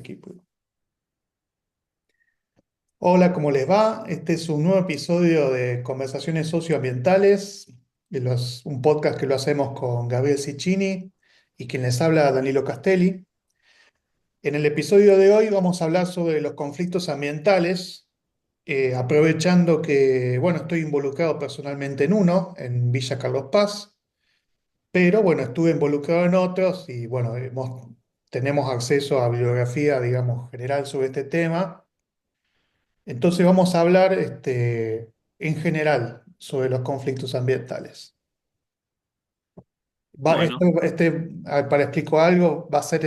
Equipo. Hola, ¿cómo les va? Este es un nuevo episodio de Conversaciones Socioambientales, un podcast que lo hacemos con Gabriel Cicchini y quien les habla, Danilo Castelli. En el episodio de hoy vamos a hablar sobre los conflictos ambientales, aprovechando que, bueno, estoy involucrado personalmente en uno, en Villa Carlos Paz, pero bueno, estuve involucrado en otros y bueno, tenemos acceso a bibliografía, digamos, general sobre este tema. Entonces vamos a hablar en general sobre los conflictos ambientales. Bueno, Para explicar algo, va a ser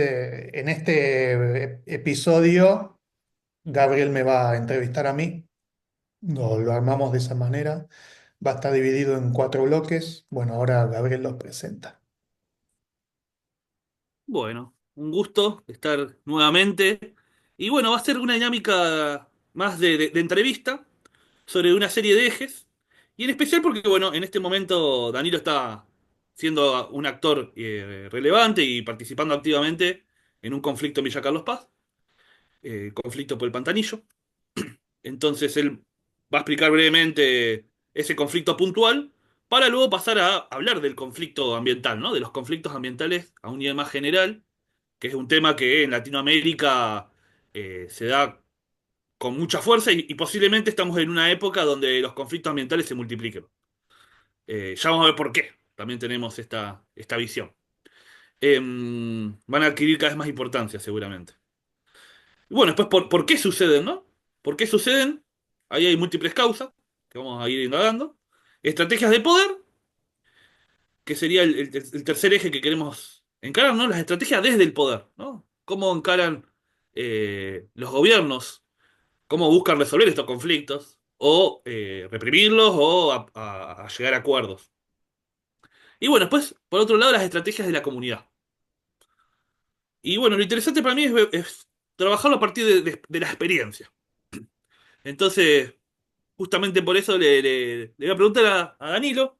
en este episodio, Gabriel me va a entrevistar a mí, lo armamos de esa manera, va a estar dividido en cuatro bloques. Bueno, ahora Gabriel los presenta. bueno, un gusto estar nuevamente. Y bueno, va a ser una dinámica más de entrevista sobre una serie de ejes. Y en especial porque, bueno, en este momento Danilo está siendo un actor relevante y participando activamente en un conflicto en Villa Carlos Paz, conflicto por el Pantanillo. Entonces él va a explicar brevemente ese conflicto puntual para luego pasar a hablar del conflicto ambiental, ¿no? De los conflictos ambientales a un nivel más general, que es un tema que en Latinoamérica se da con mucha fuerza y posiblemente estamos en una época donde los conflictos ambientales se multipliquen. Ya vamos a ver por qué. También tenemos esta visión. Van a adquirir cada vez más importancia, seguramente. Y bueno, después, ¿por qué suceden, no? ¿Por qué suceden? Ahí hay múltiples causas que vamos a ir indagando. Estrategias de poder, que sería el tercer eje que queremos encarar, ¿no? Las estrategias desde el poder, ¿no? ¿Cómo encaran los gobiernos? ¿Cómo buscan resolver estos conflictos? O reprimirlos o a llegar a acuerdos. Y bueno, después, por otro lado, las estrategias de la comunidad. Y bueno, lo interesante para mí es trabajarlo a partir de la experiencia. Entonces, justamente por eso le voy a preguntar a Danilo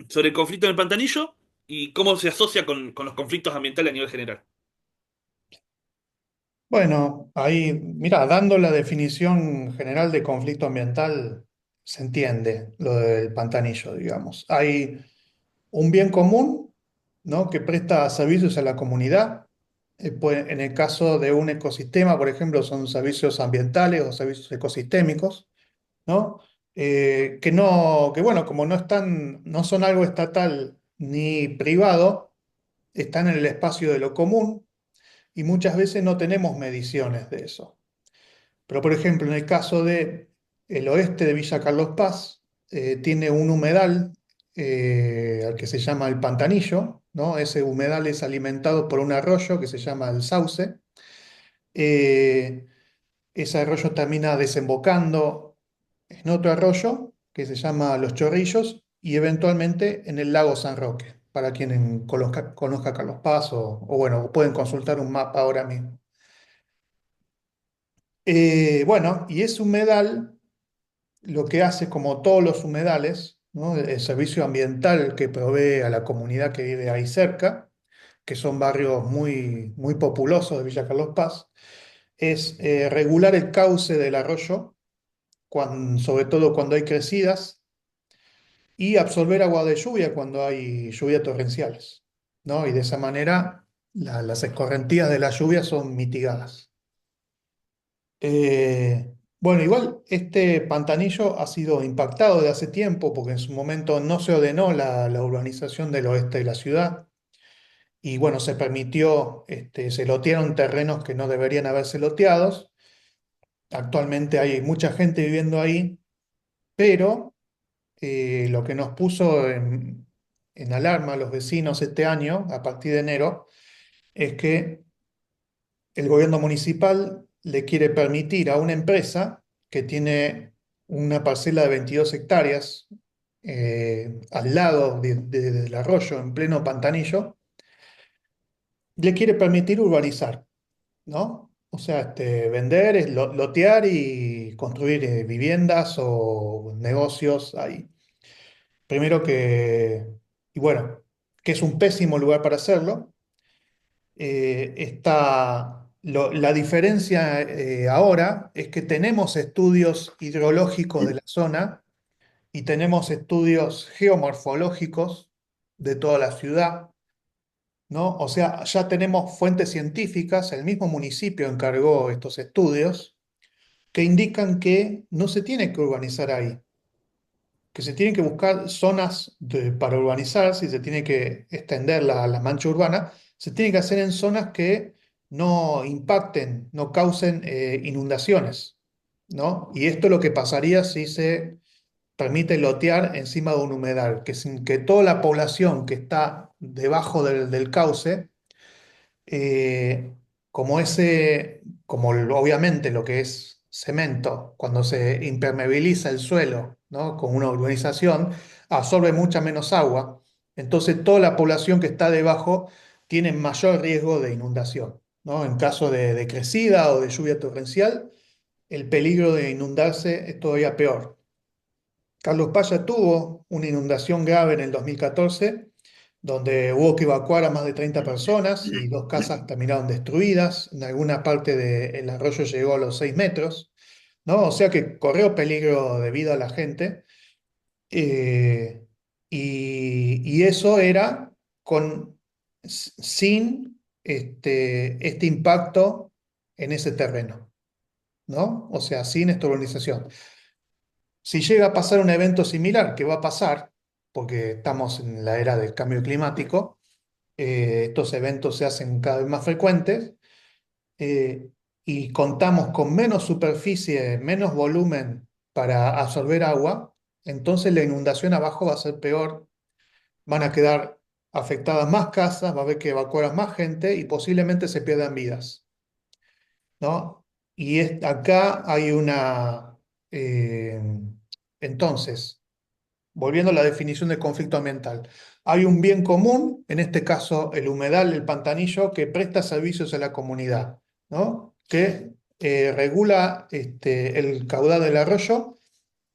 sobre el conflicto en el Pantanillo y cómo se asocia con los conflictos ambientales a nivel general. Bueno, ahí, mira, dando la definición general de conflicto ambiental, se entiende lo del pantanillo, digamos. Hay un bien común, ¿no? Que presta servicios a la comunidad. En el caso de un ecosistema, por ejemplo, son servicios ambientales o servicios ecosistémicos, ¿no? Que bueno, como no son algo estatal ni privado, están en el espacio de lo común y muchas veces no tenemos mediciones de eso. Pero, por ejemplo, en el caso de el oeste de Villa Carlos Paz, tiene un humedal al que se llama el Pantanillo, ¿no? Ese humedal es alimentado por un arroyo que se llama el Sauce. Eh, Ese arroyo termina desembocando en otro arroyo que se llama Los Chorrillos y eventualmente en el lago San Roque, para quien conozca Carlos Paz o bueno, pueden consultar un mapa ahora mismo. Bueno, y ese humedal lo que hace, como todos los humedales, ¿no? El servicio ambiental que provee a la comunidad que vive ahí cerca, que son barrios muy populosos de Villa Carlos Paz, es regular el cauce del arroyo, sobre todo cuando hay crecidas, y absorber agua de lluvia cuando hay lluvias torrenciales, ¿no? Y de esa manera las escorrentías de la lluvia son mitigadas. Bueno, igual este pantanillo ha sido impactado de hace tiempo porque en su momento no se ordenó la urbanización del oeste de la ciudad y bueno, se permitió, se lotearon terrenos que no deberían haberse loteados. Actualmente hay mucha gente viviendo ahí, pero lo que nos puso en alarma a los vecinos este año, a partir de enero, es que el gobierno municipal le quiere permitir a una empresa que tiene una parcela de 22 hectáreas al lado del arroyo, en pleno pantanillo, le quiere permitir urbanizar, ¿no? O sea, vender, lotear y construir viviendas o negocios ahí. Primero y bueno, que es un pésimo lugar para hacerlo. La diferencia ahora es que tenemos estudios hidrológicos de la zona y tenemos estudios geomorfológicos de toda la ciudad, ¿no? O sea, ya tenemos fuentes científicas, el mismo municipio encargó estos estudios que indican que no se tiene que urbanizar ahí, que se tienen que buscar zonas para urbanizar, si se tiene que extender la mancha urbana, se tiene que hacer en zonas que no impacten, no causen inundaciones, ¿no? Y esto es lo que pasaría si se permite lotear encima de un humedal, que sin que toda la población que está debajo del cauce eh, obviamente lo que es cemento, cuando se impermeabiliza el suelo, ¿no? Con una urbanización, absorbe mucha menos agua, entonces toda la población que está debajo tiene mayor riesgo de inundación, ¿no? En caso de crecida o de lluvia torrencial, el peligro de inundarse es todavía peor. Carlos Paya tuvo una inundación grave en el 2014, donde hubo que evacuar a más de 30 personas y dos casas terminaron destruidas. En alguna parte del arroyo llegó a los 6 metros, ¿no? O sea que corrió peligro de vida a la gente. eh, y eso era sin este impacto en ese terreno, ¿no? O sea, sin esta urbanización. Si llega a pasar un evento similar, que va a pasar, porque estamos en la era del cambio climático, estos eventos se hacen cada vez más frecuentes, eh, y contamos con menos superficie, menos volumen para absorber agua, entonces la inundación abajo va a ser peor, van a quedar afectadas más casas, va a haber que evacuar a más gente y posiblemente se pierdan vidas, ¿no? Acá hay eh, entonces, volviendo a la definición de conflicto ambiental, hay un bien común, en este caso el humedal, el pantanillo, que presta servicios a la comunidad, ¿no? Que regula el caudal del arroyo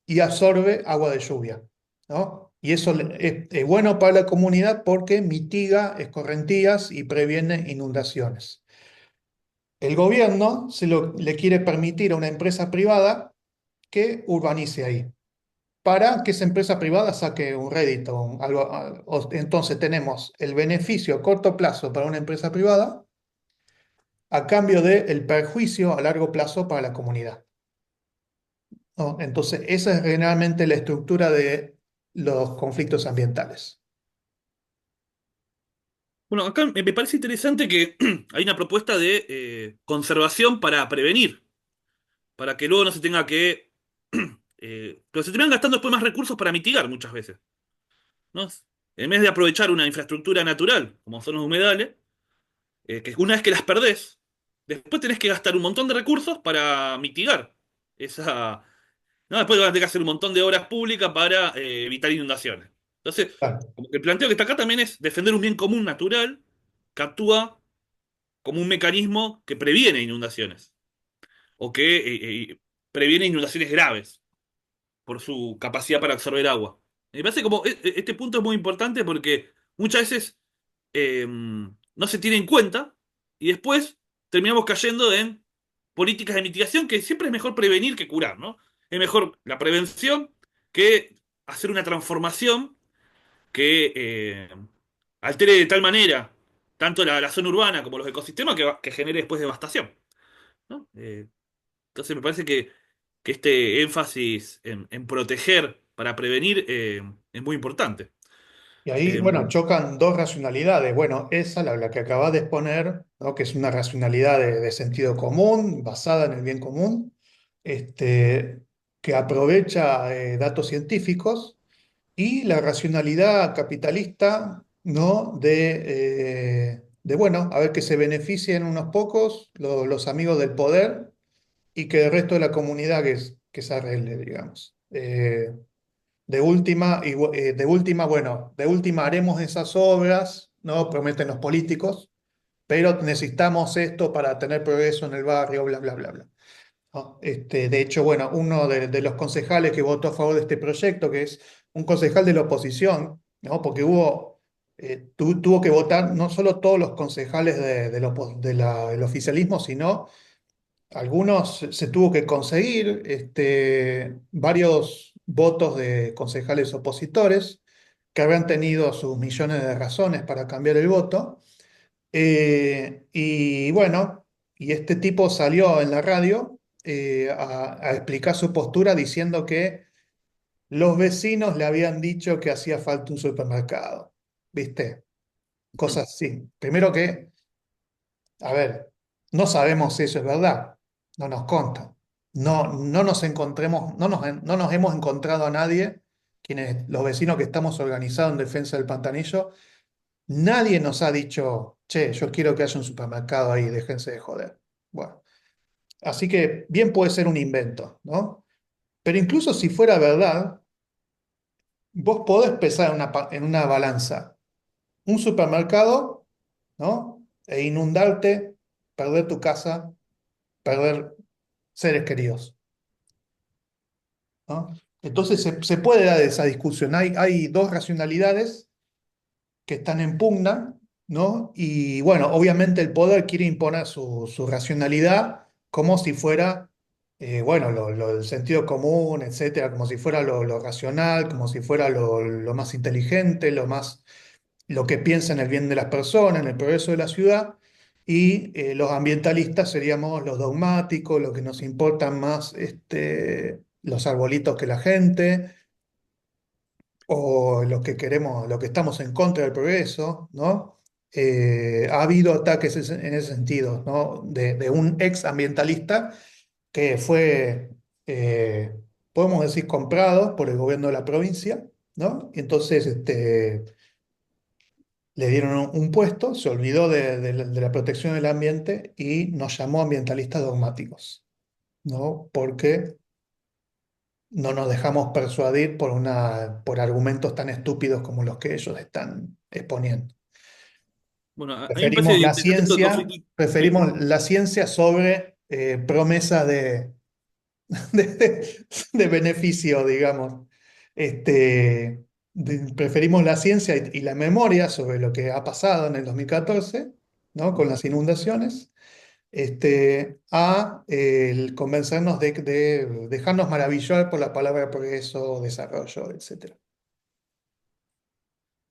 y absorbe agua de lluvia, ¿no? Y eso es bueno para la comunidad porque mitiga escorrentías y previene inundaciones. El gobierno le quiere permitir a una empresa privada que urbanice ahí para que esa empresa privada saque un rédito. Entonces tenemos el beneficio a corto plazo para una empresa privada a cambio del perjuicio a largo plazo para la comunidad, ¿no? Entonces esa es generalmente la estructura de los conflictos ambientales. Bueno, acá me parece interesante que hay una propuesta de conservación para prevenir, para que luego no se tenga que... pero se terminan gastando después más recursos para mitigar muchas veces, ¿no? En vez de aprovechar una infraestructura natural, como son los humedales, que una vez que las perdés, después tenés que gastar un montón de recursos para mitigar esa... ¿no? Después vas a tener que hacer un montón de obras públicas para evitar inundaciones. Entonces, Claro, como que el planteo que está acá también es defender un bien común natural que actúa como un mecanismo que previene inundaciones o que previene inundaciones graves por su capacidad para absorber agua. Me parece como este punto es muy importante porque muchas veces no se tiene en cuenta y después terminamos cayendo en políticas de mitigación que siempre es mejor prevenir que curar, ¿no? Es mejor la prevención que hacer una transformación que altere de tal manera tanto la zona urbana como los ecosistemas que genere después devastación, ¿no? Entonces me parece que este énfasis en proteger para prevenir es muy importante. y ahí, Eh, bueno, chocan dos racionalidades. Bueno, esa, la que acabas de exponer, ¿no? Que es una racionalidad de sentido común, basada en el bien común, este, que aprovecha datos científicos, y la racionalidad capitalista, ¿no? Bueno, a ver que se beneficien unos pocos, los amigos del poder, y que el resto de la comunidad que se arregle, digamos. Bueno, de última haremos esas obras, ¿no? Prometen los políticos, pero necesitamos esto para tener progreso en el barrio, bla, bla, bla, bla, ¿no? De hecho, bueno, uno de los concejales que votó a favor de este proyecto, que es un concejal de la oposición, ¿no? Porque hubo tuvo que votar no solo todos los concejales del oficialismo, sino algunos se tuvo que conseguir varios votos de concejales opositores que habían tenido sus millones de razones para cambiar el voto. Y bueno, y este tipo salió en la radio a explicar su postura diciendo que los vecinos le habían dicho que hacía falta un supermercado. ¿Viste? Cosas así. Primero que, a ver, no sabemos si eso es verdad, no nos consta. No nos encontremos, no nos hemos encontrado a nadie, quienes, los vecinos que estamos organizados en defensa del Pantanillo, nadie nos ha dicho, che, yo quiero que haya un supermercado ahí, déjense de joder. Bueno, así que bien puede ser un invento, ¿no? Pero incluso si fuera verdad, vos podés pesar en una balanza un supermercado, ¿no? E inundarte, perder tu casa, perder seres queridos, ¿no? Entonces se puede dar esa discusión. Hay dos racionalidades que están en pugna, ¿no? Y bueno, obviamente el poder quiere imponer su racionalidad como si fuera, bueno, el sentido común, etcétera, como si fuera lo racional, como si fuera lo más inteligente, lo que piensa en el bien de las personas, en el progreso de la ciudad. Y los ambientalistas seríamos los dogmáticos, los que nos importan más los arbolitos que la gente, o los que queremos, los que estamos en contra del progreso, ¿no? Ha habido ataques en ese sentido, ¿no? De un ex ambientalista que fue, podemos decir, comprado por el gobierno de la provincia, ¿no? Y entonces le dieron un puesto, se olvidó de la protección del ambiente y nos llamó ambientalistas dogmáticos, ¿no? Porque no nos dejamos persuadir por argumentos tan estúpidos como los que ellos están exponiendo. Bueno, a mí me parece Preferimos la interesante esto del ciencia, conflicto. Sí. preferimos la ciencia sobre promesas de beneficio, digamos. Preferimos la ciencia y la memoria sobre lo que ha pasado en el 2014, ¿no? Con las inundaciones, a el convencernos de dejarnos maravillar por la palabra progreso, desarrollo, etcétera.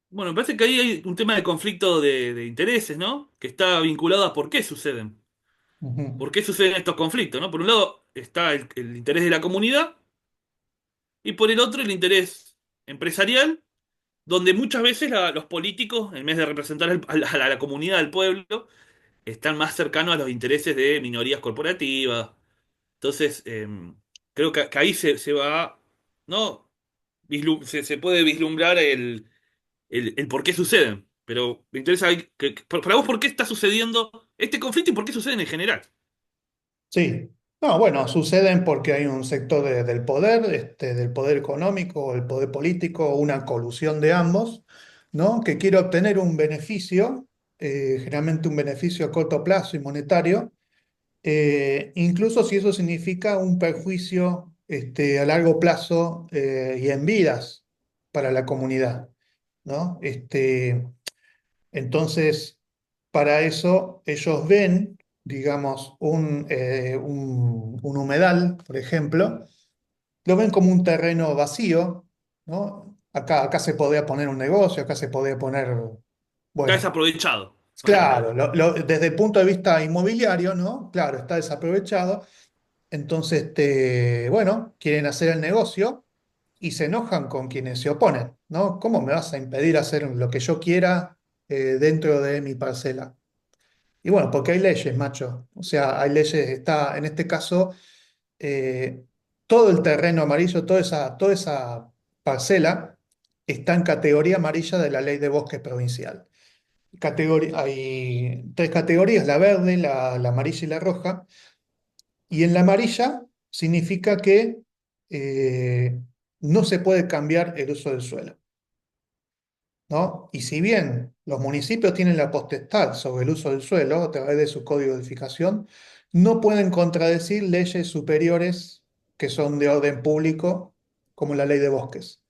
Bueno, me parece que ahí hay un tema de conflicto de intereses, ¿no? Que está vinculado a por qué suceden. Ujú. ¿Por qué suceden estos conflictos, ¿no? Por un lado está el interés de la comunidad y por el otro el interés empresarial, donde muchas veces los políticos, en vez de representar a la comunidad, al pueblo, están más cercanos a los intereses de minorías corporativas. Entonces, creo que ahí se va, ¿no? Se puede vislumbrar el por qué suceden. Pero me interesa para vos, ¿por qué está sucediendo este conflicto y por qué suceden en general? Sí, no, bueno, suceden porque hay un sector del poder, del poder económico, el poder político, una colusión de ambos, ¿no? Que quiere obtener un beneficio, generalmente un beneficio a corto plazo y monetario, incluso si eso significa un perjuicio, a largo plazo, y en vidas para la comunidad, ¿no? Entonces, para eso ellos ven, digamos, un humedal, por ejemplo, lo ven como un terreno vacío, ¿no? Acá se podía poner un negocio, acá se podía poner, Está bueno, desaprovechado. claro, desde el punto de vista inmobiliario, ¿no? Claro, está desaprovechado. Entonces, bueno, quieren hacer el negocio y se enojan con quienes se oponen, ¿no? ¿Cómo me vas a impedir hacer lo que yo quiera dentro de mi parcela? Y bueno, porque hay leyes, macho. O sea, hay leyes, está en este caso eh, todo el terreno amarillo, toda esa parcela está en categoría amarilla de la ley de bosque provincial. Hay tres categorías, la verde, la amarilla y la roja. Y en la amarilla significa que eh, no se puede cambiar el uso del suelo, ¿no? Y si bien los municipios tienen la potestad sobre el uso del suelo a través de su código de edificación, no pueden contradecir leyes superiores que son de orden público, como la ley de bosques.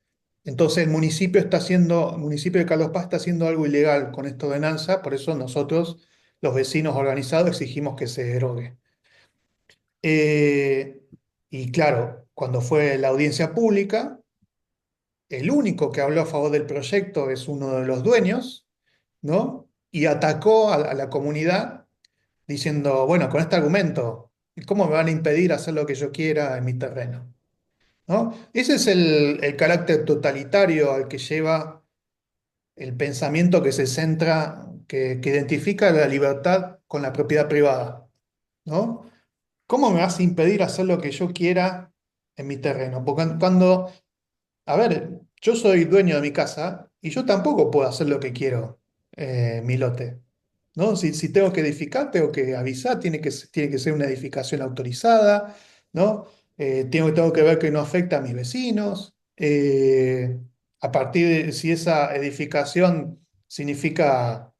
Entonces el municipio de Carlos Paz está haciendo algo ilegal con esta ordenanza, por eso nosotros, los vecinos organizados, exigimos que se derogue. Eh, y claro, cuando fue la audiencia pública, el único que habló a favor del proyecto es uno de los dueños, ¿no? Y atacó a la comunidad diciendo, bueno, con este argumento, ¿cómo me van a impedir hacer lo que yo quiera en mi terreno? ¿No? Ese es el carácter totalitario al que lleva el pensamiento que se centra, que identifica la libertad con la propiedad privada, ¿no? ¿Cómo me vas a impedir hacer lo que yo quiera en mi terreno? Porque cuando, a ver, yo soy dueño de mi casa y yo tampoco puedo hacer lo que quiero en mi lote, ¿no? Si tengo que edificar, tengo que avisar, tiene que ser una edificación autorizada, ¿no? Tengo que ver que no afecta a mis vecinos. A partir de si esa edificación significa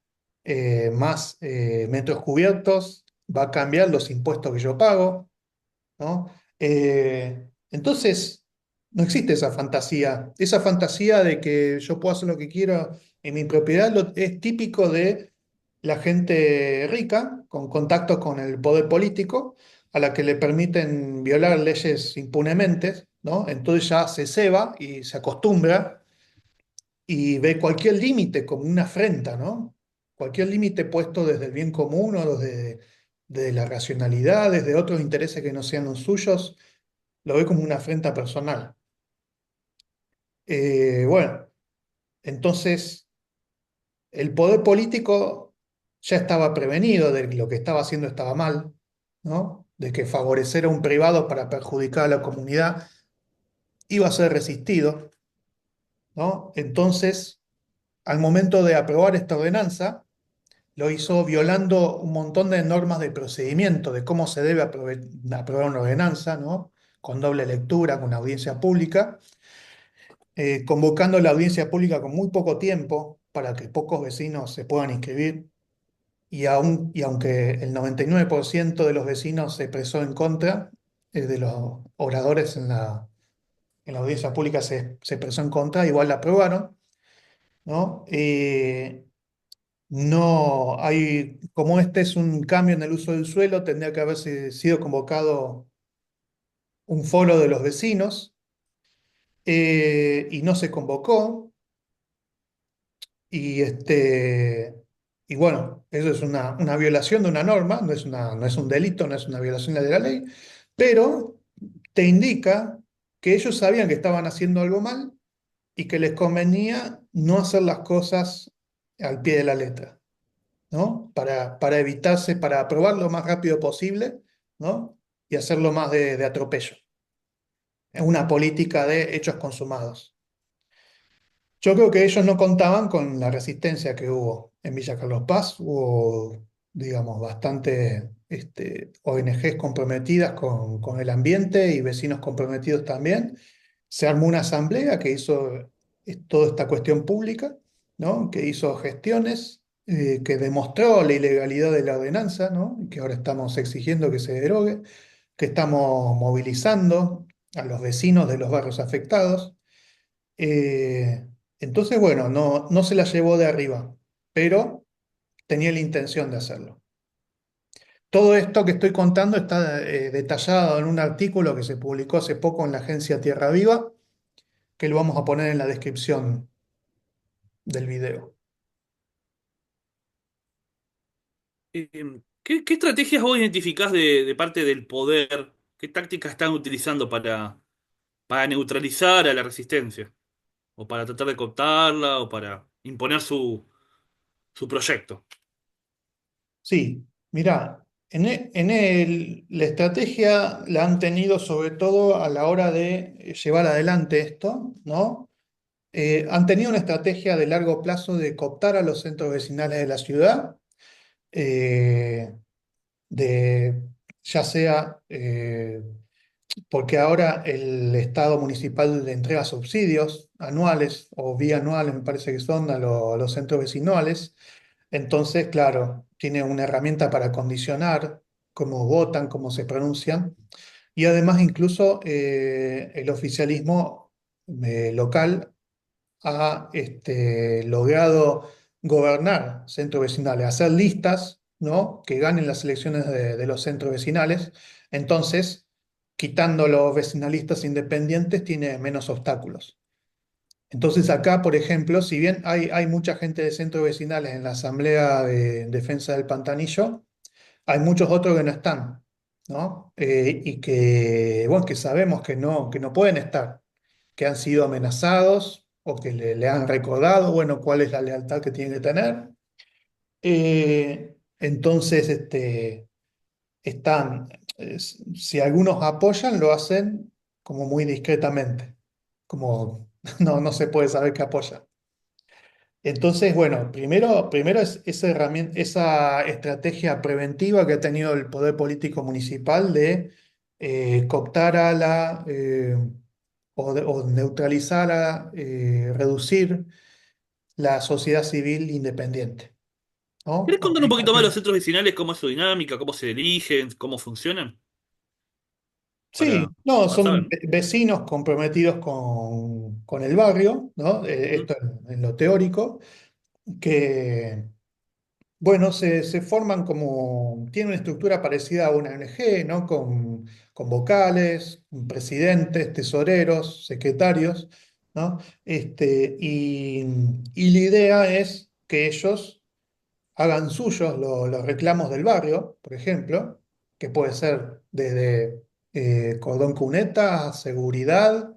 más metros cubiertos, va a cambiar los impuestos que yo pago, ¿no? Entonces, no existe esa fantasía. Esa fantasía de que yo puedo hacer lo que quiero en mi propiedad es típico de la gente rica, con contactos con el poder político, a la que le permiten violar leyes impunemente, ¿no? Entonces ya se ceba y se acostumbra y ve cualquier límite como una afrenta, ¿no? Cualquier límite puesto desde el bien común o desde la racionalidad, desde otros intereses que no sean los suyos, lo ve como una afrenta personal. Bueno, entonces el poder político ya estaba prevenido de que lo que estaba haciendo estaba mal, ¿no? De que favorecer a un privado para perjudicar a la comunidad iba a ser resistido, ¿no? Entonces, al momento de aprobar esta ordenanza, lo hizo violando un montón de normas de procedimiento, de cómo se debe aprobar una ordenanza, ¿no? Con doble lectura, con audiencia pública, convocando la audiencia pública con muy poco tiempo para que pocos vecinos se puedan inscribir. Y aunque el 99% de los vecinos se expresó en contra, de los oradores en la audiencia pública se expresó en contra, igual la aprobaron, ¿no? No hay, como este es un cambio en el uso del suelo, tendría que haberse sido convocado un foro de los vecinos, y no se convocó. Y, y bueno, eso es una violación de una norma, no es un delito, no es una violación de la ley, pero te indica que ellos sabían que estaban haciendo algo mal y que les convenía no hacer las cosas al pie de la letra, ¿no? Para evitarse, para aprobar lo más rápido posible, ¿no? Y hacerlo más de atropello. Es una política de hechos consumados. Yo creo que ellos no contaban con la resistencia que hubo en Villa Carlos Paz. Hubo, digamos, bastante ONGs comprometidas con el ambiente y vecinos comprometidos también. Se armó una asamblea que hizo toda esta cuestión pública, ¿no? Que hizo gestiones, que demostró la ilegalidad de la ordenanza, ¿no? Y que ahora estamos exigiendo que se derogue, que estamos movilizando a los vecinos de los barrios afectados. Eh, entonces, bueno, no se la llevó de arriba, pero tenía la intención de hacerlo. Todo esto que estoy contando está detallado en un artículo que se publicó hace poco en la agencia Tierra Viva, que lo vamos a poner en la descripción del video. ¿Qué estrategias vos identificás de parte del poder? ¿Qué tácticas están utilizando para neutralizar a la resistencia? ¿O para tratar de cooptarla? ¿O para imponer su proyecto? Sí, mirá, la estrategia la han tenido sobre todo a la hora de llevar adelante esto, ¿no? Han tenido una estrategia de largo plazo de cooptar a los centros vecinales de la ciudad, eh, de ya sea porque ahora el Estado municipal le entrega subsidios anuales o bianuales, me parece que son, a los centros vecinales. Entonces, claro, tiene una herramienta para condicionar cómo votan, cómo se pronuncian. Y además, incluso el oficialismo local ha logrado gobernar centros vecinales, hacer listas, ¿no? Que ganen las elecciones de los centros vecinales. Entonces, quitando los vecinalistas independientes, tiene menos obstáculos. Entonces acá, por ejemplo, si bien hay mucha gente de centros vecinales en la Asamblea de Defensa del Pantanillo, hay muchos otros que no están, ¿no? Y que, bueno, que sabemos que no pueden estar, que han sido amenazados o que le han recordado, bueno, cuál es la lealtad que tienen que tener. Entonces, están, si algunos apoyan, lo hacen como muy discretamente, como no se puede saber que apoyan. Entonces, bueno, primero es esa herramienta, esa estrategia preventiva que ha tenido el poder político municipal de cooptar a o neutralizar reducir la sociedad civil independiente, ¿no? ¿Querés contar un poquito más de los centros vecinales, cómo es su dinámica, cómo se eligen, cómo funcionan? Sí, no, Para saber, son ¿no? vecinos comprometidos con el barrio, ¿no? Ujú. Esto en lo teórico, que bueno, se forman como, tienen una estructura parecida a una ONG, ¿no? Con vocales, presidentes, tesoreros, secretarios, ¿no? Y la idea es que ellos hagan suyos los reclamos del barrio, por ejemplo, que puede ser desde cordón cuneta, seguridad,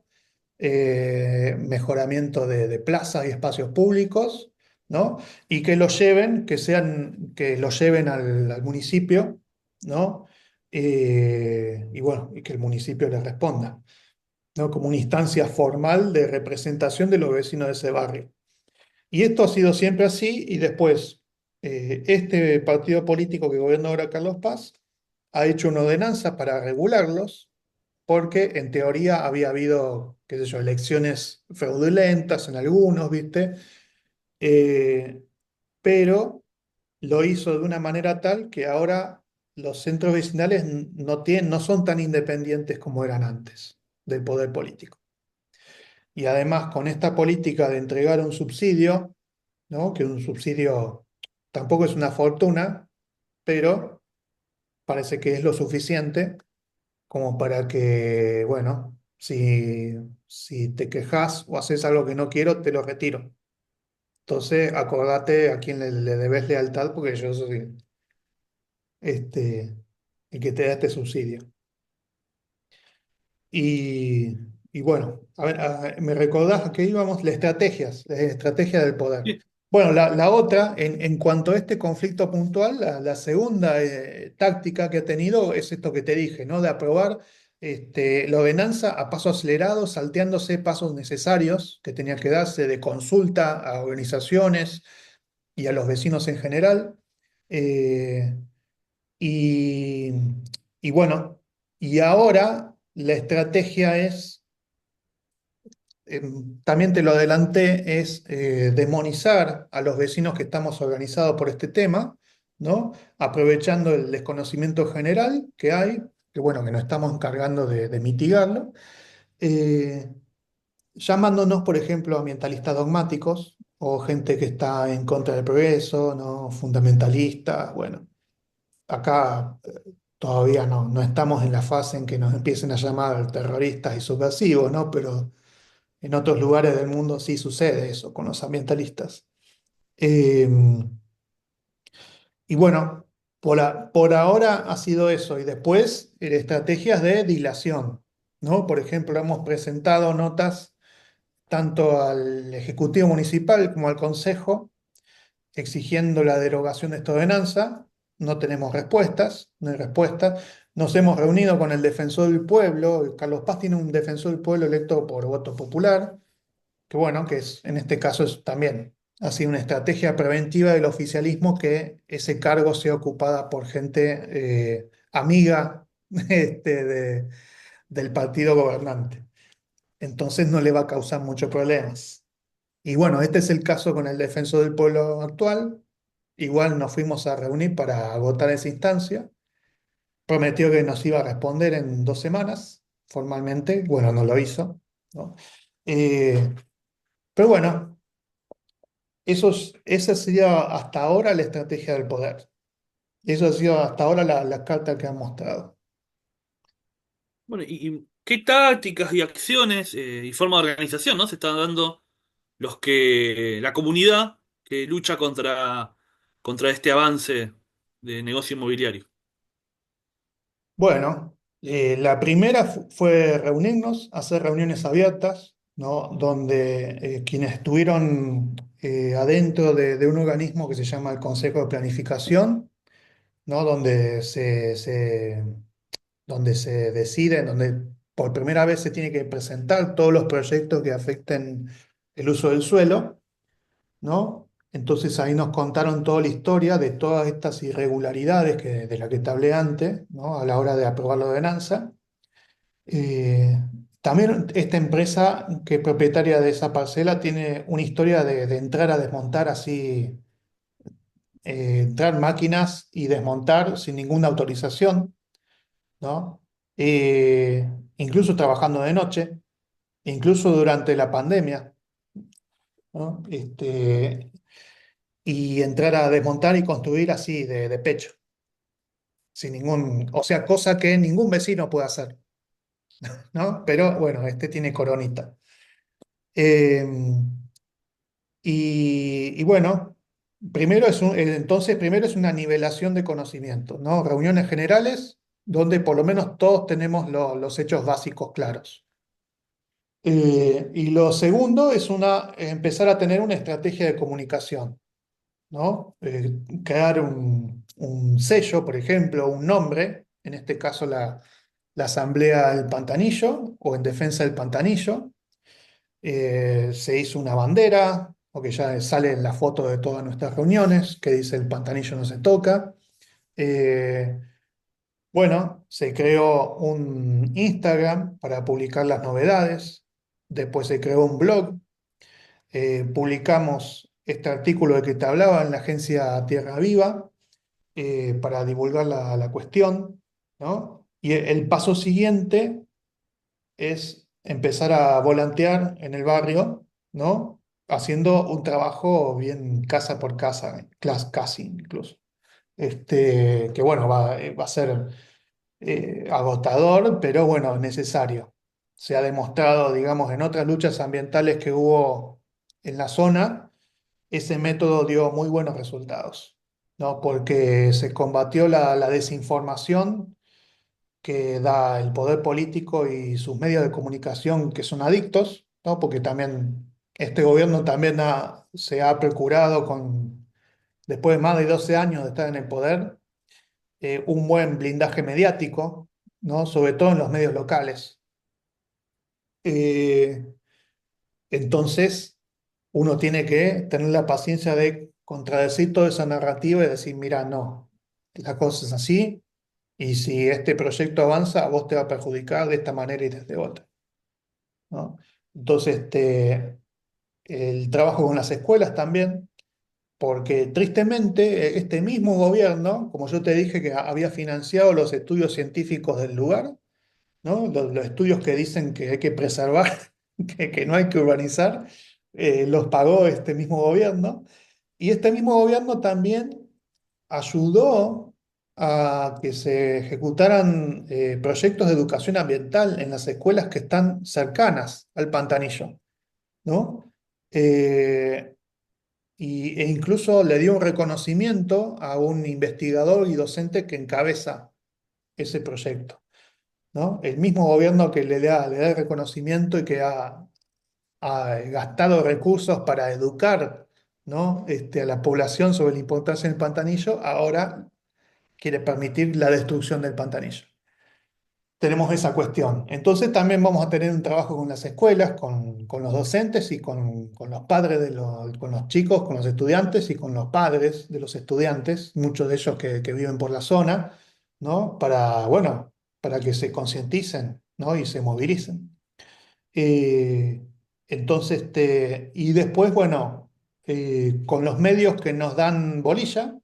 mejoramiento de plazas y espacios públicos, ¿no? Y que lo lleven, que lo lleven al municipio, ¿no? Y bueno, y que el municipio les responda, ¿no? Como una instancia formal de representación de los vecinos de ese barrio. Y esto ha sido siempre así, y después este partido político que gobierna ahora Carlos Paz ha hecho una ordenanza para regularlos, porque en teoría había habido, qué sé yo, elecciones fraudulentas en algunos, ¿viste? Eh, pero lo hizo de una manera tal que ahora los centros vecinales no son tan independientes como eran antes del poder político. Y además con esta política de entregar un subsidio, ¿no? Que un subsidio tampoco es una fortuna, pero parece que es lo suficiente como para que, bueno, si te quejas o haces algo que no quiero, te lo retiro. Entonces, acordate a quién le debes lealtad, porque yo soy este, el que te da este subsidio. Y, y bueno, a ver, ¿me recordás a qué íbamos? Las estrategias del poder. Sí. Bueno, la otra, en cuanto a este conflicto puntual, la segunda táctica que ha tenido es esto que te dije, ¿no? De aprobar la ordenanza a paso acelerado, salteándose pasos necesarios que tenían que darse de consulta a organizaciones y a los vecinos en general. Eh, y, y bueno, y ahora la estrategia es, también te lo adelanté, es demonizar a los vecinos que estamos organizados por este tema, ¿no? Aprovechando el desconocimiento general que hay, que bueno, que nos estamos encargando de mitigarlo, eh, llamándonos, por ejemplo, ambientalistas dogmáticos o gente que está en contra del progreso, ¿no? Fundamentalistas, bueno. Acá todavía no estamos en la fase en que nos empiecen a llamar terroristas y subversivos, ¿no? Pero en otros lugares del mundo sí sucede eso con los ambientalistas. Eh, y bueno, por ahora ha sido eso. Y después estrategias de dilación, ¿no? Por ejemplo, hemos presentado notas tanto al Ejecutivo Municipal como al Consejo exigiendo la derogación de esta ordenanza. No tenemos respuestas, no hay respuestas. Nos hemos reunido con el defensor del pueblo. Carlos Paz tiene un defensor del pueblo electo por voto popular, que bueno, que es, en este caso es también ha sido una estrategia preventiva del oficialismo que ese cargo sea ocupada por gente amiga del partido gobernante. Entonces no le va a causar muchos problemas. Y bueno, este es el caso con el defensor del pueblo actual. Igual nos fuimos a reunir para agotar esa instancia. Prometió que nos iba a responder en 2 semanas, formalmente. Bueno, no lo hizo, ¿no? Eh, Pero bueno, esa sería hasta ahora la estrategia del poder. Eso ha sido hasta ahora la carta que han mostrado. Bueno, y qué tácticas y acciones y forma de organización, ¿no? Se están dando la comunidad que lucha contra este avance de negocio inmobiliario. Bueno, la primera fue reunirnos, hacer reuniones abiertas, ¿no? Donde quienes estuvieron adentro de un organismo que se llama el Consejo de Planificación, ¿no? Donde se decide, donde por primera vez se tiene que presentar todos los proyectos que afecten el uso del suelo, ¿no? Entonces ahí nos contaron toda la historia de todas estas irregularidades de las que te hablé antes, ¿no? A la hora de aprobar la ordenanza. Eh, También esta empresa que es propietaria de esa parcela tiene una historia de entrar a desmontar así, entrar máquinas y desmontar sin ninguna autorización, ¿no? Incluso trabajando de noche, incluso durante la pandemia, ¿no? Y entrar a desmontar y construir así de pecho, sin ningún, o sea, cosa que ningún vecino puede hacer, ¿no? Pero bueno, este tiene coronita. Eh, y bueno, entonces primero es una nivelación de conocimientos, ¿no? Reuniones generales donde por lo menos todos tenemos los hechos básicos claros. Y lo segundo es empezar a tener una estrategia de comunicación, ¿no? Crear un sello, por ejemplo, un nombre, en este caso la Asamblea del Pantanillo o en defensa del Pantanillo. Se hizo una bandera, o que ya sale en la foto de todas nuestras reuniones, que dice el Pantanillo no se toca. Eh, bueno, se creó un Instagram para publicar las novedades. Después se creó un blog. Publicamos este artículo de que te hablaba en la agencia Tierra Viva para divulgar la cuestión, ¿no? Y el paso siguiente es empezar a volantear en el barrio, ¿no? Haciendo un trabajo bien casa por casa, casi incluso. Que bueno, va a ser agotador, pero bueno, necesario. Se ha demostrado, digamos, en otras luchas ambientales que hubo en la zona, ese método dio muy buenos resultados, ¿no? Porque se combatió la desinformación que da el poder político y sus medios de comunicación que son adictos, ¿no? Porque también este gobierno también se ha procurado después de más de 12 años de estar en el poder, un buen blindaje mediático, ¿no? Sobre todo en los medios locales. Eh, entonces, uno tiene que tener la paciencia de contradecir toda esa narrativa y decir, mira, no, la cosa es así, y si este proyecto avanza, a vos te va a perjudicar de esta manera y desde otra, ¿no? Entonces, el trabajo con las escuelas también, porque tristemente este mismo gobierno, como yo te dije que había financiado los estudios científicos del lugar, ¿no? Los estudios que dicen que hay que preservar, que no hay que urbanizar, los pagó este mismo gobierno. Y este mismo gobierno también ayudó a que se ejecutaran proyectos de educación ambiental en las escuelas que están cercanas al Pantanillo, ¿no? Eh, e incluso le dio un reconocimiento a un investigador y docente que encabeza ese proyecto, ¿no? El mismo gobierno que le da el reconocimiento y que ha gastado recursos para educar, ¿no? A la población sobre la importancia del pantanillo, ahora quiere permitir la destrucción del pantanillo. Tenemos esa cuestión. Entonces también vamos a tener un trabajo con las escuelas, con los docentes y con los padres con los chicos, con los estudiantes y con los padres de los estudiantes, muchos de ellos que viven por la zona, ¿no? Bueno, para que se concienticen, ¿no? Y se movilicen. Eh, entonces, y después, bueno, con los medios que nos dan bolilla,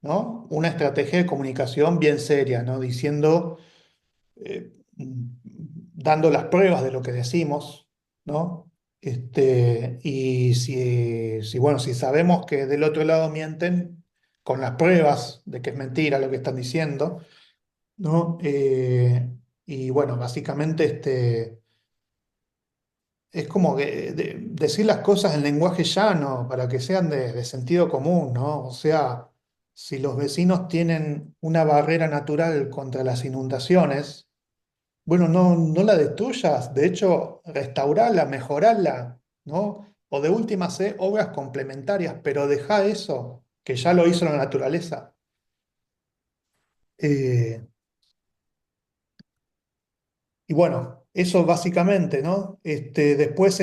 ¿no? Una estrategia de comunicación bien seria, ¿no? Diciendo, dando las pruebas de lo que decimos, ¿no? Y bueno, si sabemos que del otro lado mienten con las pruebas de que es mentira lo que están diciendo, ¿no? Y bueno, básicamente es como que decir las cosas en lenguaje llano para que sean de sentido común, ¿no? O sea, si los vecinos tienen una barrera natural contra las inundaciones, bueno, no la destruyas, de hecho, restaurala, mejorala, ¿no? O de última, hacer obras complementarias, pero deja eso, que ya lo hizo la naturaleza. Eh, y bueno, eso básicamente, ¿no? Después,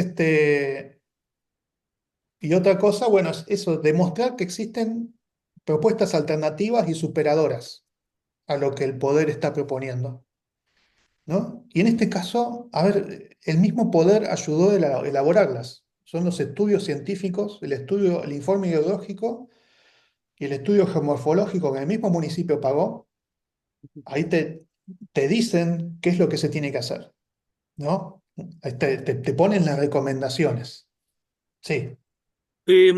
y otra cosa, bueno, es eso, demostrar que existen propuestas alternativas y superadoras a lo que el poder está proponiendo, ¿no? Y en este caso, a ver, el mismo poder ayudó a elaborarlas. Son los estudios científicos, el informe ideológico y el estudio geomorfológico que el mismo municipio pagó. Ahí te dicen qué es lo que se tiene que hacer, ¿no? Ahí te ponen las recomendaciones. Sí, Eh,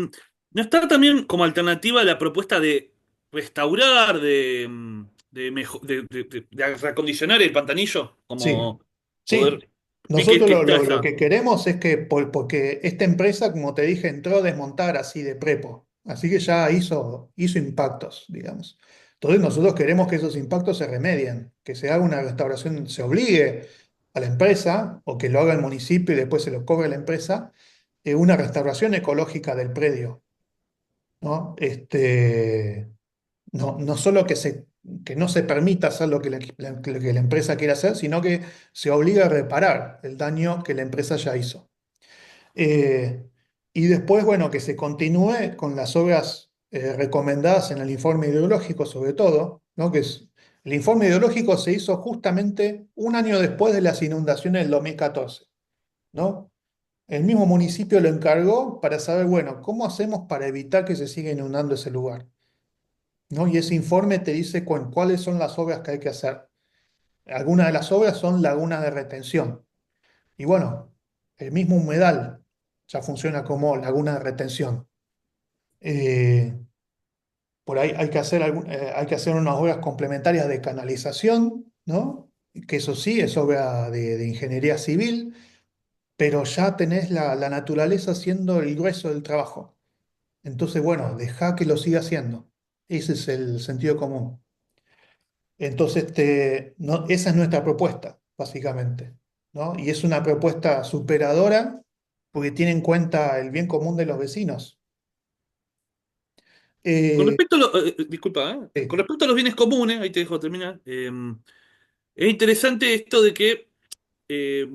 ¿No está también como alternativa la propuesta de restaurar, de reacondicionar el pantanillo? sí, Como sí. poder. Vi Nosotros que está lo esa. que queremos es que, porque esta empresa, como te dije, entró a desmontar así de prepo, así que ya hizo impactos, digamos. Entonces nosotros queremos que esos impactos se remedien, que se haga una restauración, se obligue a la empresa, o que lo haga el municipio y después se lo cobre la empresa, una restauración ecológica del predio, ¿no? No solo que no se permita hacer lo que la empresa quiere hacer, sino que se obliga a reparar el daño que la empresa ya hizo. Eh, y después, bueno, que se continúe con las obras recomendadas en el informe ideológico, sobre todo, ¿no? El informe ideológico se hizo justamente un año después de las inundaciones del 2014, ¿no? El mismo municipio lo encargó para saber, bueno, ¿cómo hacemos para evitar que se siga inundando ese lugar? ¿No? Y ese informe te dice cuáles son las obras que hay que hacer. Algunas de las obras son lagunas de retención. Y bueno, el mismo humedal ya funciona como laguna de retención. Eh, por ahí hay que hacer unas obras complementarias de canalización, ¿no? Que eso sí es obra de ingeniería civil, pero ya tenés la naturaleza haciendo el grueso del trabajo. Entonces, bueno, deja que lo siga haciendo. Ese es el sentido común. Entonces, esa es nuestra propuesta, básicamente, ¿no? Y es una propuesta superadora porque tiene en cuenta el bien común de los vecinos. Con Eh, respecto a disculpa, con sí, respecto a los bienes comunes, ahí te dejo terminar. Es interesante esto de que eh,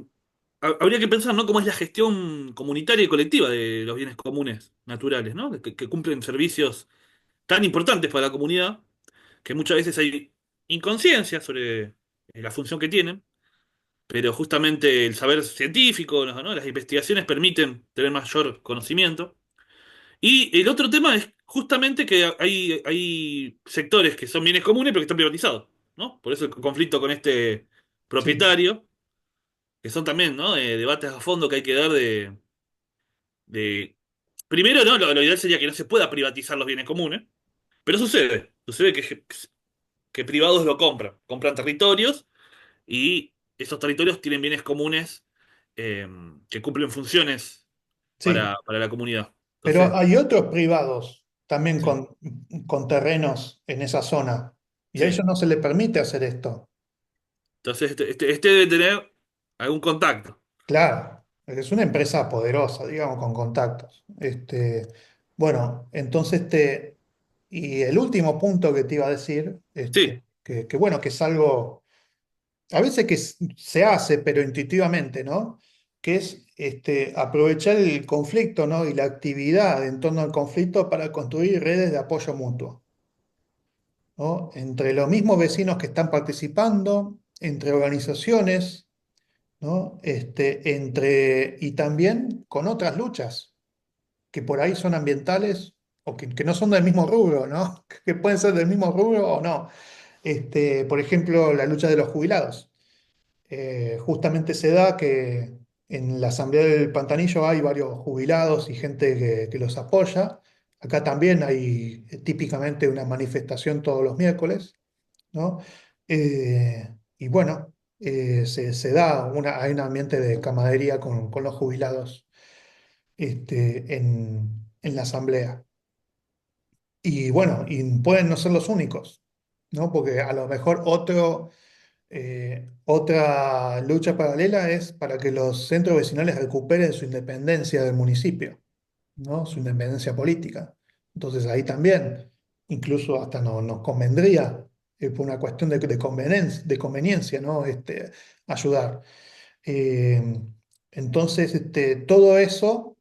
habría que pensar, ¿no? Cómo es la gestión comunitaria y colectiva de los bienes comunes naturales, ¿no? Que cumplen servicios tan importantes para la comunidad, que muchas veces hay inconsciencia sobre la función que tienen, pero justamente el saber científico, ¿no? Las investigaciones permiten tener mayor conocimiento. Y el otro tema es justamente que hay sectores que son bienes comunes, pero que están privatizados, ¿no? Por eso el conflicto con este sí, propietario, que son también, ¿no? Debates a fondo que hay que dar de... Primero, ¿no? Lo ideal sería que no se pueda privatizar los bienes comunes, pero sucede que privados lo compran territorios y esos territorios tienen bienes comunes eh, que cumplen funciones sí. para la comunidad. Pero Entonces, hay otros privados también sí, con terrenos en esa zona y a sí. ellos no se les permite hacer esto. Entonces, este debe tener algún contacto. Claro, es una empresa poderosa, digamos, con contactos. Bueno, entonces y el último punto que te iba a decir, Sí, que bueno, que es algo, a veces que se hace, pero intuitivamente, ¿no? Que es aprovechar el conflicto, ¿no? Y la actividad en torno al conflicto para construir redes de apoyo mutuo, ¿no? Entre los mismos vecinos que están participando, entre organizaciones, ¿no? Y también con otras luchas que por ahí son ambientales o que no son del mismo rubro, ¿no? Que pueden ser del mismo rubro o no. Por ejemplo, la lucha de los jubilados. Justamente se da que, En la Asamblea del Pantanillo hay varios jubilados y gente que los apoya. Acá también hay típicamente una manifestación todos los miércoles, ¿no? Y bueno, se da hay un ambiente de camaradería con los jubilados en la Asamblea. Y bueno, y pueden no ser los únicos, ¿no? Porque a lo mejor otra lucha paralela es para que los centros vecinales recuperen su independencia del municipio, ¿no? Su independencia política. Entonces ahí también, incluso hasta nos convendría, por una cuestión de conveniencia, ¿no? Ayudar. Eh, entonces, todo eso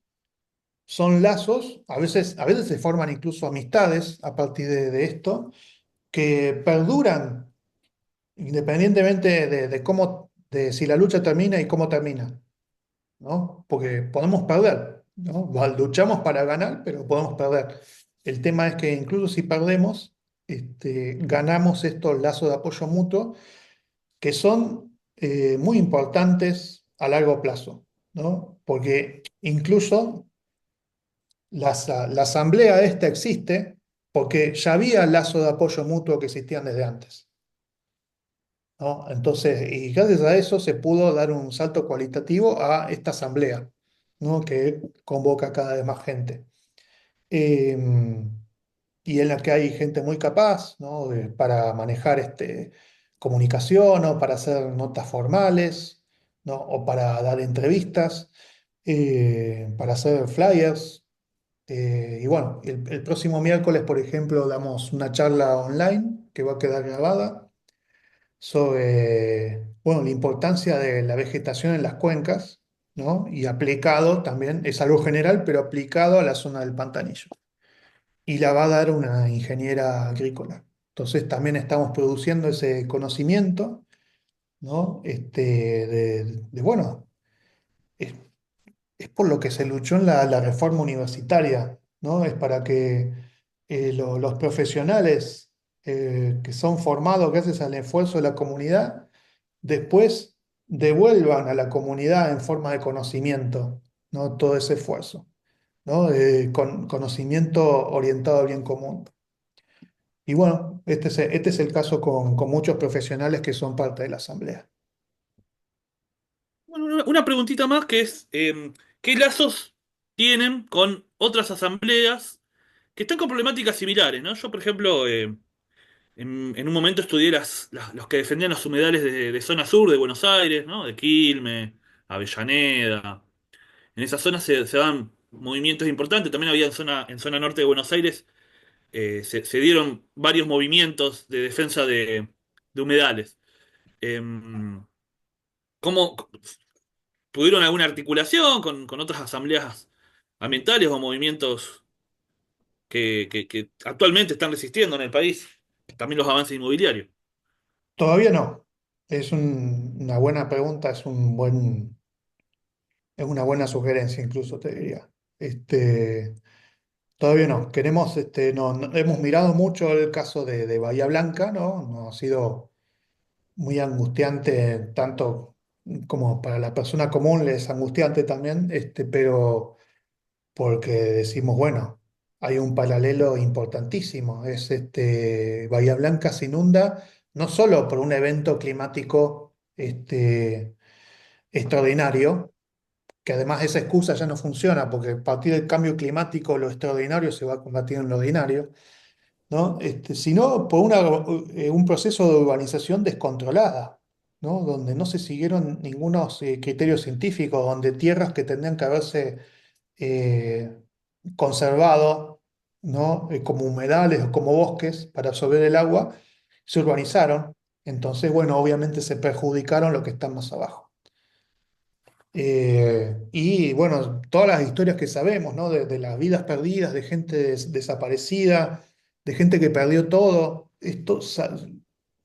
son lazos, a veces se forman incluso amistades a partir de esto, que perduran independientemente de cómo, de si la lucha termina y cómo termina, ¿no? Porque podemos perder, ¿no? Luchamos para ganar, pero podemos perder. El tema es que incluso si perdemos, ganamos estos lazos de apoyo mutuo que son muy importantes a largo plazo, ¿no? Porque incluso la asamblea esta existe porque ya había lazos de apoyo mutuo que existían desde antes. ¿No? Entonces, y gracias a eso se pudo dar un salto cualitativo a esta asamblea, ¿no? Que convoca cada vez más gente. Eh, y en la que hay gente muy capaz, ¿no? Para manejar comunicación o para hacer notas formales, ¿no? O para dar entrevistas, para hacer flyers. Y bueno, el próximo miércoles, por ejemplo, damos una charla online que va a quedar grabada sobre, bueno, la importancia de la vegetación en las cuencas, ¿no? Y aplicado también, es algo general, pero aplicado a la zona del Pantanillo. Y la va a dar una ingeniera agrícola. Entonces también estamos produciendo ese conocimiento, ¿no? Bueno, es, es por lo que se luchó en la reforma universitaria, ¿no? Es para que los profesionales que son formados gracias al esfuerzo de la comunidad después devuelvan a la comunidad en forma de conocimiento, ¿no? Todo ese esfuerzo, ¿no? Con conocimiento orientado al bien común. Y bueno, este es el caso con muchos profesionales que son parte de la asamblea. Bueno, una preguntita más que es, ¿qué lazos tienen con otras asambleas que están con problemáticas similares, ¿no? Yo, por ejemplo, en un momento estudié los que defendían los humedales de zona sur de Buenos Aires, ¿no? De Quilmes, Avellaneda. En esa zona se dan movimientos importantes. También había en zona norte de Buenos Aires, se dieron varios movimientos de defensa de humedales. Em, ¿Cómo tuvieron alguna articulación con otras asambleas ambientales o movimientos que actualmente están resistiendo en el país? También los avances inmobiliarios. Todavía no. Una buena pregunta, es una buena sugerencia incluso, te diría. Todavía no. Hemos mirado mucho el caso de Bahía Blanca, ¿no? No ha sido muy angustiante, tanto como para la persona común le es angustiante también, pero porque decimos, bueno, hay un paralelo importantísimo, Bahía Blanca se inunda no solo por un evento climático extraordinario, que además esa excusa ya no funciona, porque a partir del cambio climático lo extraordinario se va a convertir en lo ordinario, ¿no? Sino por un proceso de urbanización descontrolada, ¿no? Donde no se siguieron ningunos criterios científicos, donde tierras que tendrían que haberse eh, conservado, ¿no? Como humedales o como bosques para absorber el agua, se urbanizaron. Entonces, bueno, obviamente se perjudicaron los que están más abajo. Y bueno, todas las historias que sabemos, ¿no? De las vidas perdidas, de gente desaparecida, de gente que perdió todo,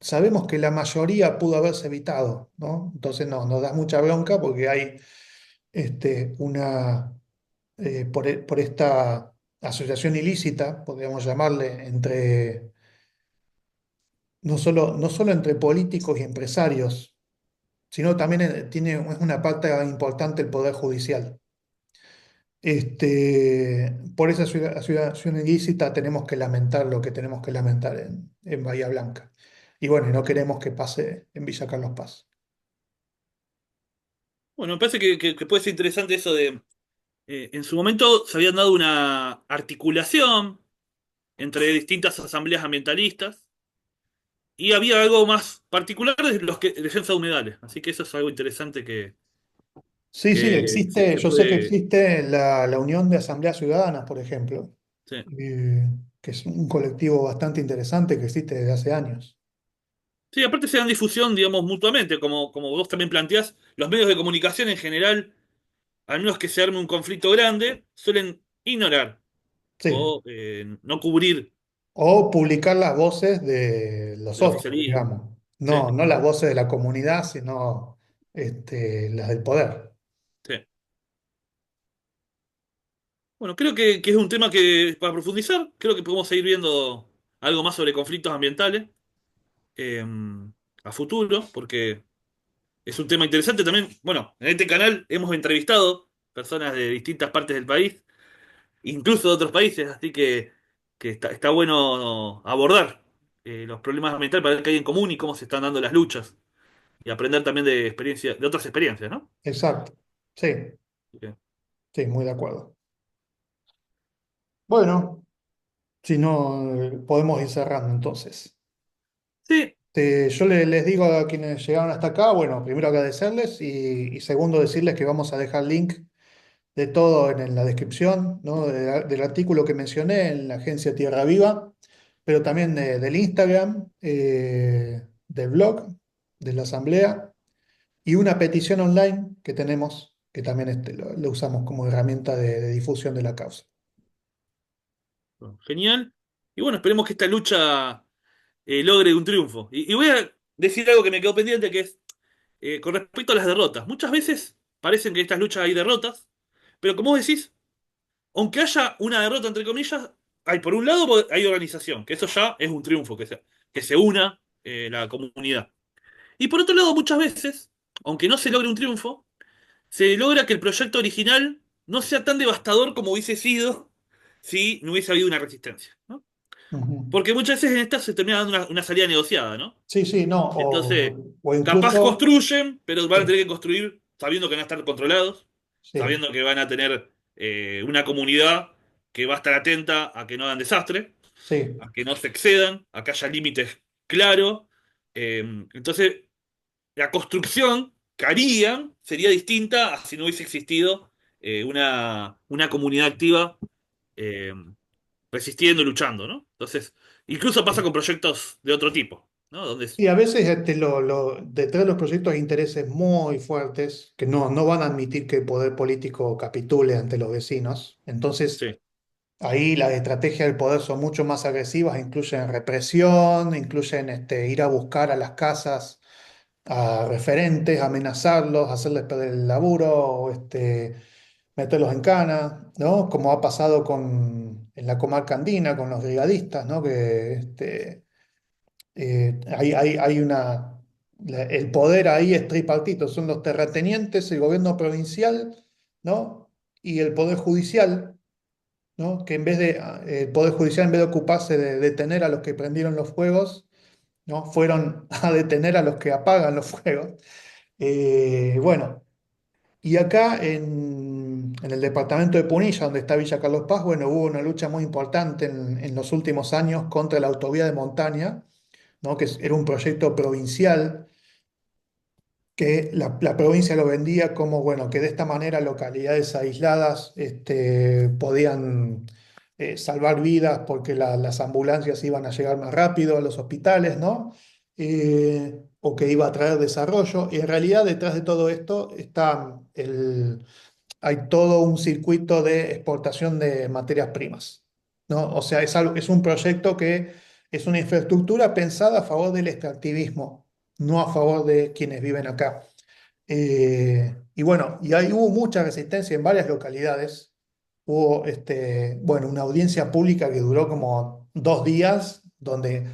sabemos que la mayoría pudo haberse evitado, ¿no? Entonces no, nos da mucha bronca porque hay por esta asociación ilícita, podríamos llamarle, no solo entre políticos y empresarios, sino también es una parte importante el Poder Judicial. Por esa situación ilícita tenemos que lamentar lo que tenemos que lamentar en Bahía Blanca. Y bueno, y no queremos que pase en Villa Carlos Paz. Bueno, me parece que puede ser interesante eso de, en su momento se habían dado una articulación entre distintas asambleas ambientalistas y había algo más particular de los que defensa de humedales. Así que eso es algo interesante Sí, sí, que existe, se yo sé que puede... existe la Unión de Asambleas Ciudadanas, por ejemplo, Sí. que es un colectivo bastante interesante que existe desde hace años. Sí, aparte se dan difusión, digamos, mutuamente, como vos también planteás, los medios de comunicación en general, al menos que se arme un conflicto grande, suelen ignorar Sí, o no cubrir o publicar las voces de los el otros, oficialismo. digamos. Sí, No, no las voces de la comunidad, sino las del poder. sí. Bueno, creo que es un tema que, para profundizar, creo que podemos seguir viendo algo más sobre conflictos ambientales eh, a futuro, porque es un tema interesante también. Bueno, en este canal hemos entrevistado personas de distintas partes del país, incluso de otros países, así que está bueno abordar los problemas ambientales para ver qué hay en común y cómo se están dando las luchas y aprender también de experiencias, de otras experiencias, ¿no? Exacto. Sí, Así que- sí, muy de acuerdo. Bueno, si no, podemos ir cerrando entonces. Sí, Yo les digo a quienes llegaron hasta acá, bueno, primero agradecerles y segundo decirles que vamos a dejar link de todo en la descripción, ¿no? Del artículo que mencioné en la agencia Tierra Viva, pero también del Instagram, del blog, de la asamblea y una petición online que tenemos, que también lo usamos como herramienta de difusión de la causa. bueno, genial. Y bueno, esperemos que esta lucha logre un triunfo. Y voy a decir algo que me quedó pendiente, que es con respecto a las derrotas. Muchas veces parecen que en estas luchas hay derrotas, pero como vos decís, aunque haya una derrota entre comillas, hay por un lado hay organización, que eso ya es un triunfo, que se una la comunidad. Y por otro lado, muchas veces, aunque no se logre un triunfo, se logra que el proyecto original no sea tan devastador como hubiese sido si no hubiese habido una resistencia, ¿no? Ujú. Porque muchas veces en estas se termina dando una salida negociada, ¿no? Sí, sí, no, Entonces, o capaz incluso, construyen, pero van a sí, tener que construir sabiendo que van a estar controlados, sí, sabiendo que van a tener una comunidad que va a estar atenta a que no hagan desastre, sí. a que no se excedan, a que haya límites claros. Entonces, la construcción que harían sería distinta a si no hubiese existido una comunidad activa eh, resistiendo y luchando, ¿no? Entonces, incluso pasa con proyectos de otro tipo, ¿no? Donde Y a veces detrás de los proyectos hay intereses muy fuertes que no van a admitir que el poder político capitule ante los vecinos. Entonces, sí, ahí las estrategias del poder son mucho más agresivas, incluyen represión, incluyen ir a buscar a las casas a referentes, amenazarlos, hacerles perder el laburo, o meterlos en cana, ¿no? Como ha pasado en la comarca andina con los brigadistas, ¿no? Que hay el poder ahí es tripartito, son los terratenientes, el gobierno provincial, ¿no? Y el poder judicial, ¿no? Que el poder judicial en vez de ocuparse de detener a los que prendieron los fuegos, ¿no? Fueron a detener a los que apagan los fuegos. Bueno, y acá en el departamento de Punilla, donde está Villa Carlos Paz, bueno, hubo una lucha muy importante en los últimos años contra la autovía de montaña, ¿no? Era un proyecto provincial que la provincia lo vendía como, bueno, que de esta manera localidades aisladas podían salvar vidas porque las ambulancias iban a llegar más rápido a los hospitales, ¿no? O que iba a traer desarrollo. Y en realidad detrás de todo esto hay todo un circuito de exportación de materias primas, ¿no? O sea, es un proyecto que es una infraestructura pensada a favor del extractivismo, no a favor de quienes viven acá. Y bueno, y ahí hubo mucha resistencia en varias localidades. Hubo bueno, una audiencia pública que duró como 2 días, donde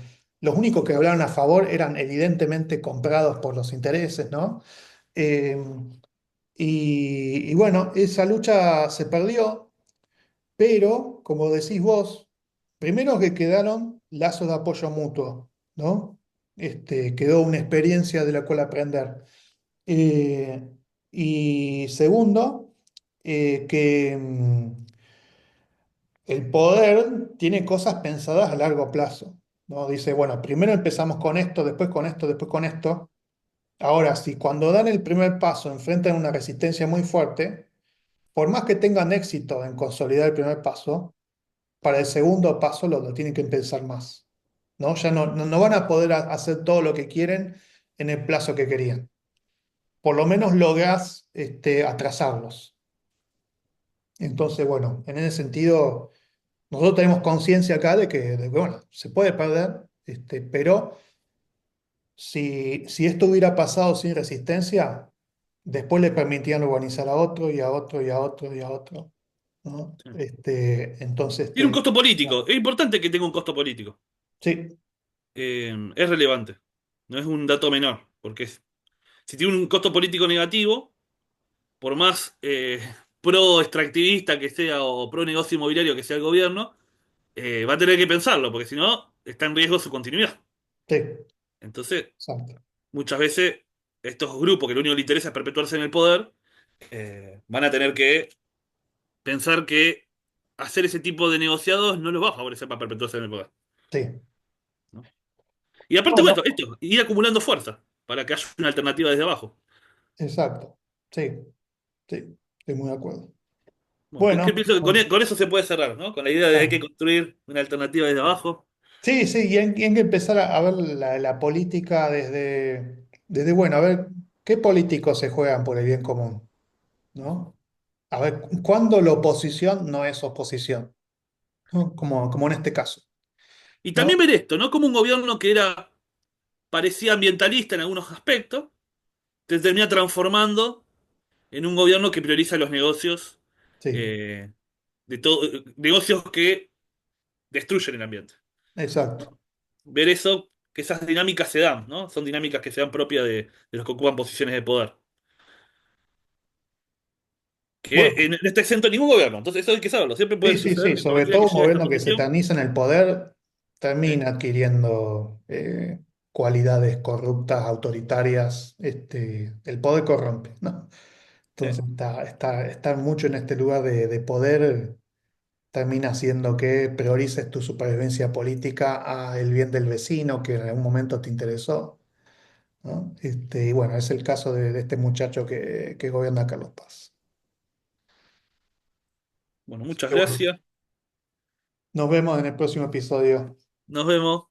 los únicos que hablaron a favor eran evidentemente comprados por los intereses, ¿no? Eh, y bueno, esa lucha se perdió, pero como decís vos, primero que quedaron lazos de apoyo mutuo, ¿no? Quedó una experiencia de la cual aprender. Eh, y segundo, que el poder tiene cosas pensadas a largo plazo, ¿no? Dice, bueno, primero empezamos con esto, después con esto, después con esto. Ahora, si cuando dan el primer paso enfrentan una resistencia muy fuerte, por más que tengan éxito en consolidar el primer paso, para el segundo paso lo tienen que pensar más, ¿no? Ya no van a poder hacer todo lo que quieren en el plazo que querían. Por lo menos lográs atrasarlos. Entonces, bueno, en ese sentido, nosotros tenemos conciencia acá de que, bueno, se puede perder, pero si esto hubiera pasado sin resistencia, después le permitían organizar a otro y a otro y a otro y a otro, ¿no? Sí. Entonces, Tiene un costo político. Es importante que tenga un costo político. sí, Es relevante. No es un dato menor. Porque si tiene un costo político negativo, por más pro extractivista que sea o pro negocio inmobiliario que sea el gobierno, va a tener que pensarlo, porque si no, está en riesgo su continuidad. sí, Entonces, exacto, muchas veces, estos grupos que lo único que les interesa es perpetuarse en el poder, van a tener que pensar que hacer ese tipo de negociados no los va a favorecer para perpetuarse en el poder, sí. ¿no? Y aparte, Bueno, bueno, esto, ir acumulando fuerza para que haya una alternativa desde abajo. exacto, sí, sí, estoy muy de acuerdo. Bueno, Bueno, pienso que con eso se puede cerrar, ¿no? Con la idea de que hay que claro. construir una alternativa desde abajo. Sí, sí, y hay que empezar a ver la política desde, bueno, a ver, ¿qué políticos se juegan por el bien común? ¿No? A ver, ¿cuándo la oposición no es oposición? ¿No? Como en este caso, Y ¿no? también ver esto, ¿no? Como un gobierno que parecía ambientalista en algunos aspectos, se termina transformando en un gobierno que prioriza los negocios, Sí, eh, negocios que destruyen el ambiente. exacto. Ver eso, que esas dinámicas se dan, ¿no? Son dinámicas que se dan propias de los que ocupan posiciones de poder. Que Bueno, no está exento ningún gobierno. Entonces eso hay que saberlo. Siempre sí, puede sí, suceder sí, que a sobre medida todo que un llega esta gobierno que se posición, eterniza en el poder sí, termina adquiriendo cualidades corruptas, autoritarias, el poder corrompe, ¿no? sí. Entonces, estar mucho en este lugar de poder termina haciendo que priorices tu supervivencia política a el bien del vecino que en algún momento te interesó, ¿no? Y bueno, es el caso de este muchacho que gobierna Carlos Paz. Bueno, Así muchas que bueno, gracias. nos vemos en el próximo episodio. Nos vemos.